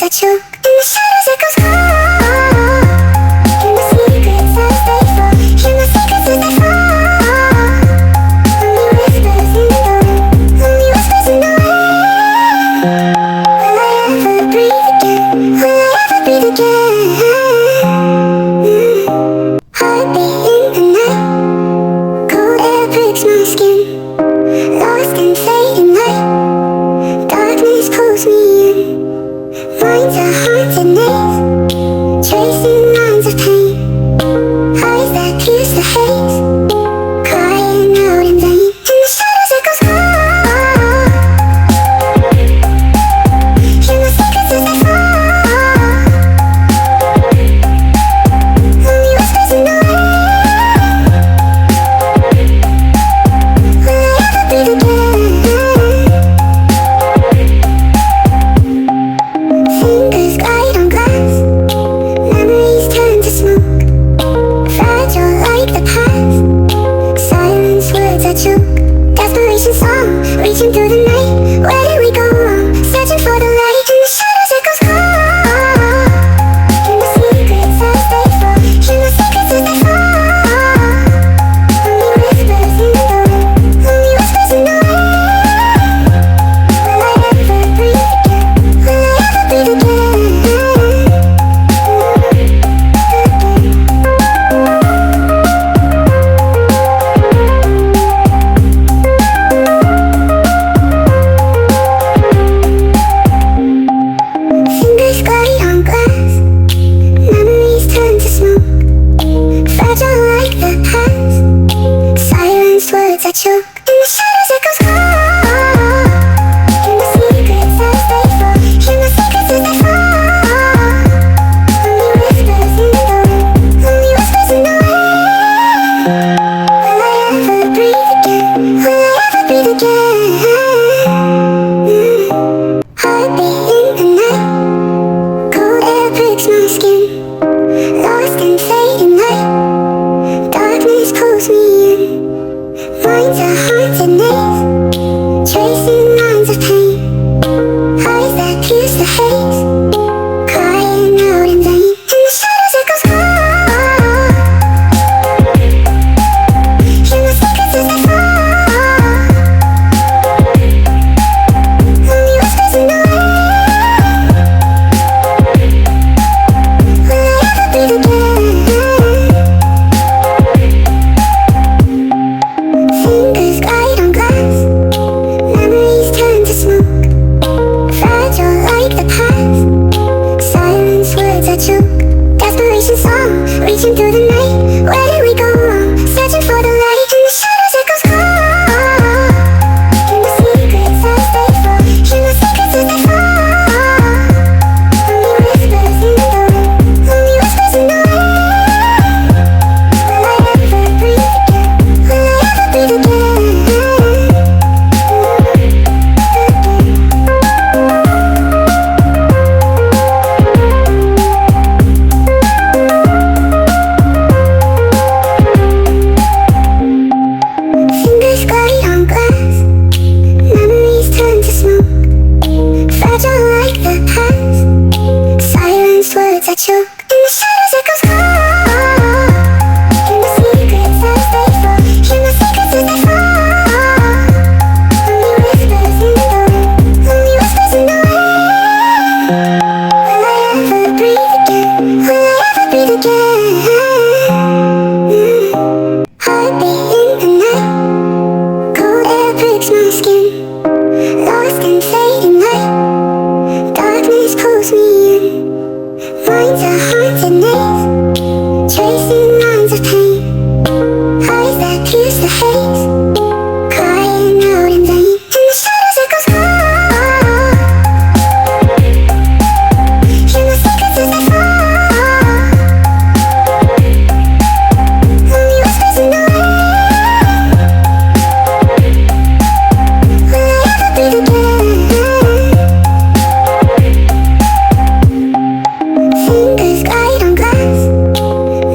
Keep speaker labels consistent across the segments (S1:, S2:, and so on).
S1: I choke. In the shadows echoes call. Hear my secrets as they fall. Hear my secrets as they fall. Only whispers in the wind. Only whispers in the wind. Will I ever breathe again? Will I ever breathe again? Heartbeat in the night. Cold air pricks my skin. Lost in fading light. Darkness pulls me in. Minds are haunted maze. Tracing lines of pain. Eyes that pierce the haze. Crying out in vain. In the shadows echoes call. Hear my secrets as they fall. Only whispers in the wind. Will I ever breathe again? Fingers glide on glass. Memories turn to smoke. Fragile like the past. Silence words I choke. Desperation song. Reaching through the night. Where did we go wrong? Searching for the light. In the shadows echoes call. Hear my secrets as they fall. Hear my secrets as they fall. Only whispers in the wind. Only whispers in the wind. Will I ever breathe again? Will I ever breathe again? Fingers glide on glass. Memories turn to smoke. Fragile like the past. Silenced words I choke. In the shadows echoes call. Hear my secrets as they fall. Hear my secrets as they fall. Only whispers in the wind. Only whispers in the wind. Will I ever breathe again? Will I ever breathe again? Heartbeat in the night. Cold air pricks my skin. Lost in fading light. Darkness pulls me in. Minds are haunted maze. Tracing lines of pain. Eyes that pierce the haze. Crying out in vain. In the shadows echoes call. Hear my secrets as they fall. Only whispers in the wind. Will I ever breathe again? Fingers glide on glass. Memories turn to smoke. Fragile like the past. Silence words I choke. Desperation song. Reaching through the night. Where did we go wrong? Searching for the light. In the shadows echoes call. Hear my secrets as they fall. Hear my secrets as they fall. Only whispers in the wind. Only whispers in the wind. Will I ever breathe again? Will I ever breathe again? Fingers glide on glass. Memories turn to smoke. Fragile like the past. Silenced words I choke. In the shadows echoes call. Hear my secrets as they fall. Hear my secrets as they fall. Only whispers in the wind. Only whispers in the wind. Will I ever breathe again? Will I ever breathe again? Heartbeat in the night. Cold air pricks my skin. Lost in fading light. Darkness pulls me in. Minds are haunted maze. Tracing lines of pain. Eyes that pierce the haze. Crying out in vain. In the shadows echoes call. Hear my secrets as they fall. Only whispers in the wind. Will I ever breathe again? Fingers glide on glass.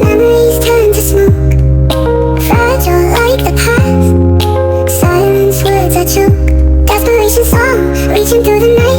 S1: Memories turn to smoke. Fragile like the past. Silence words I choke. Desperation song. Reaching through the night.